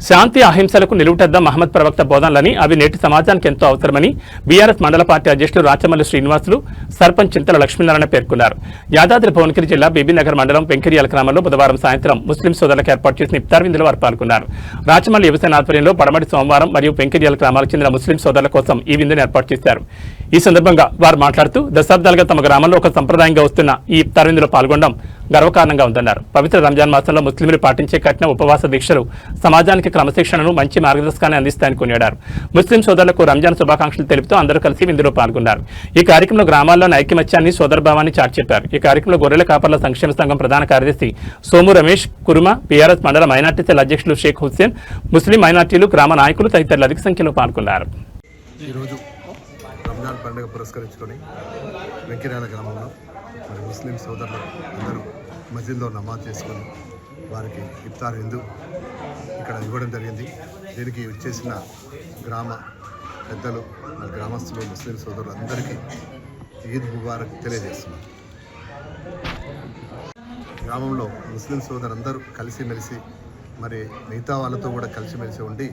శాంతి అహింసలకు నిలువుటద్దాం మహమ్మద్ ప్రవక్త బోధనలని అవి నేటి సమాజానికి ఎంతో అవసరమని బీఆర్ఎస్ మండల పార్టీ అధ్యక్షులు రాచమల్లి శ్రీనివాసులు సర్పంచ్ చింతల లక్ష్మీనారాయణ పేర్కొన్నారు. యాదాద్రి భువనగిరి జిల్లా బీబీనగర్ మండలం వెంకర్యాల గ్రామంలో బుధవారం సాయంత్రం ముస్లిం సోదరులకు ఏర్పాటు చేసిన ఇఫ్తార్ విందులో వారు పాల్గొన్నారు. రాచమల్లి యువసేన ఆధ్వర్యంలో పడమటి సోమవారం మరియు వెంకర్యాల గ్రామాలకు చెందిన ముస్లిం సోదరుల కోసం ఈ విందును ఏర్పాటు చేశారు. ఈ సందర్భంగా వారు మాట్లాడుతూ దశాబ్దాలుగా తమ గ్రామంలో ఒక సంప్రదాయంగా వస్తున్న ఈ ఇఫ్తార్ విందులో పాల్గొనడం గర్వకారణంగా ఉందన్నారు. పవిత్ర రంజాన్ మాసంలో ముస్లింలు పాటించే కఠిన ఉపవాస దీక్షలు సమాజానికి క్రమశిక్షణను మంచి మార్గదర్శకాన్ని అందిస్తాయని కొనియాడారు. ముస్లిం సోదరులకు రంజాన్ శుభాకాంక్షలు తెలుపుతూ అందరూ కలిసి విందులో పాల్గొన్నారు. ఈ కార్యక్రమంలో గ్రామాల్లోని ఐక్యమత్యాన్ని సోదరభావాన్ని చాటి చెప్పారు. ఈ కార్యక్రమంలో గొర్రెల కాపర్ల సంక్షేమ సంఘం ప్రధాన కార్యదర్శి సోము రమేష్ కుర్మ, బీఆర్ఎస్ మండల మైనార్టీ సెల్ అధ్యక్షులు షేక్ హుస్సేన్, ముస్లిం మైనార్టీలు, గ్రామ నాయకులు తదితరులు అధిక సంఖ్యలో పాల్గొన్నారు. ఈరోజు రంజాన్ పండుగ పురస్కరించుకొని వెంకర్యాల గ్రామంలో మరి ముస్లిం సోదరులు అందరూ మస్జిద్లో నమాజ్ చేసుకొని వారికి ఇఫ్తార్ విందు ఇక్కడ ఇవ్వడం జరిగింది. దీనికి వచ్చేసిన గ్రామ పెద్దలు మరి గ్రామస్తులు ముస్లిం సోదరులు అందరికీ ఈద్ ముబారక్ తెలియజేస్తున్నారు. గ్రామంలో ముస్లిం సోదరులందరూ కలిసిమెలిసి మరి మిగతా వాళ్ళతో కూడా కలిసిమెలిసి ఉండి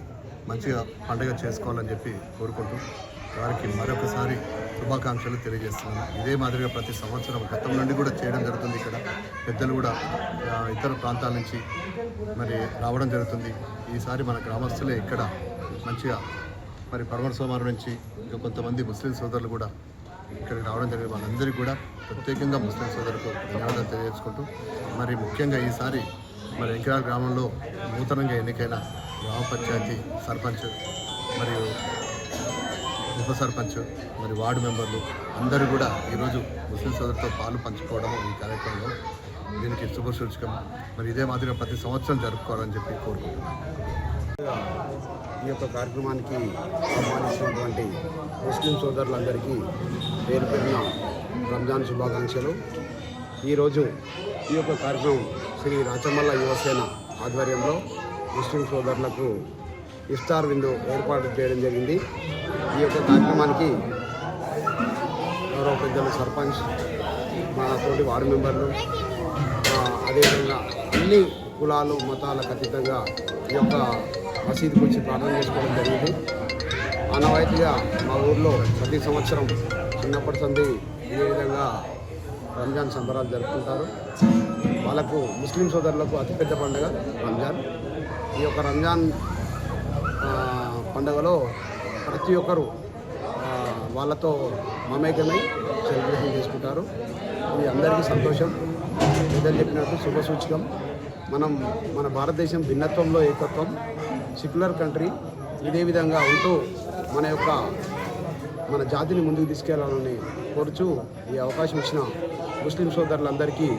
మంచిగా పండుగ చేసుకోవాలని చెప్పి కోరుకుంటూ వారికి మరొకసారి శుభాకాంక్షలు తెలియజేస్తున్నాను. ఇదే మాదిరిగా ప్రతి సంవత్సరం గతం నుండి కూడా చేయడం జరుగుతుంది. ఇక్కడ పెద్దలు కూడా ఇతర ప్రాంతాల నుంచి మరి రావడం జరుగుతుంది. ఈసారి మన గ్రామస్తులే ఇక్కడ మంచిగా మరి పడమటి సోమవారం నుంచి ఇంకా కొంతమంది ముస్లిం సోదరులు కూడా ఇక్కడికి రావడం జరిగింది. వాళ్ళందరికీ కూడా ప్రత్యేకంగా ముస్లిం సోదరులకు ధన్యవాదాలు తెలియజేసుకుంటూ మరి ముఖ్యంగా ఈసారి మరి వెంకర్యాల గ్రామంలో నూతనంగా ఎన్నికైన గ్రామ పంచాయతీ సర్పంచ్ మరియు ఉప సర్పంచ్ మరి వార్డు మెంబర్లు అందరూ కూడా ఈరోజు ముస్లిం సోదరులతో పాలు పంచుకోవడం ఈ కార్యక్రమంలో దీనికి శుభసూచకం. మరి ఇదే మాదిరిగా ప్రతి సంవత్సరం జరుపుకోవాలని చెప్పి కోరుకుంటున్నాను. ఈ యొక్క కార్యక్రమానికి సంబంధించినటువంటి ముస్లిం సోదరులందరికీ పేరు పేరున రంజాన్ శుభాకాంక్షలు. ఈరోజు ఈ యొక్క కార్యక్రమం శ్రీ రాచమల్ల యువసేన ఆధ్వర్యంలో ముస్లిం సోదరులకు ఇఫ్తార్ విందు ఏర్పాటు చేయడం జరిగింది. ఈ యొక్క కార్యక్రమానికి గౌరవ పెద్దలు సర్పంచ్, మా తోటి వార్డు మెంబర్లు, అదేవిధంగా అన్ని కులాలు మతాలకు అతీతంగా ఈ యొక్క మసీదుకు వచ్చి ప్రార్థన చేసుకోవడం జరిగింది. ఆనవాయితీగా మా ఊర్లో ప్రతి సంవత్సరం చిన్నప్పటి సంది ఇదే విధంగా రంజాన్ సంబరాలు జరుపుకుంటారు. వాళ్ళకు ముస్లిం సోదరులకు అతిపెద్ద పండుగ రంజాన్. ఈ యొక్క రంజాన్ పండుగలో ప్రతి ఒక్కరూ వాళ్ళతో మమేకమై సెలబ్రేషన్ చేసుకుంటారు. ఇది అందరికీ సంతోషం. పెద్దలు చెప్పినట్టు శుభసూచకం. మన భారతదేశం భిన్నత్వంలో ఏకత్వం, సెక్యులర్ కంట్రీ. ఇదే విధంగా ఉంటూ మన జాతిని ముందుకు తీసుకెళ్లాలని కోరుచు ఈ అవకాశం ఇచ్చిన ముస్లిం సోదరులందరికీ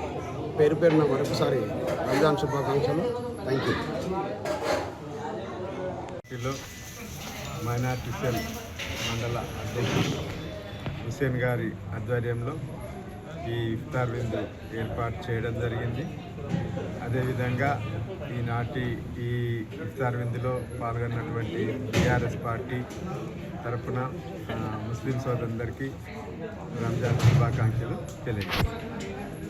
పేరు పేరున మరొకసారి రంజాన్ శుభాకాంక్షలు. Thank you. మైనార్టీ సెల్ మండల అధ్యక్షుడు హుస్సేన్ గారి ఆధ్వర్యంలో ఈ ఇఫ్తార్ విందు ఏర్పాటు చేయడం జరిగింది. అదేవిధంగా ఈనాటి ఈ ఇఫ్తార్ విందులో పాల్గొన్నటువంటి బీఆర్ఎస్ పార్టీ తరఫున ముస్లిం సోదరులందరికీ రంజాన్ శుభాకాంక్షలు తెలియజేస్తాను.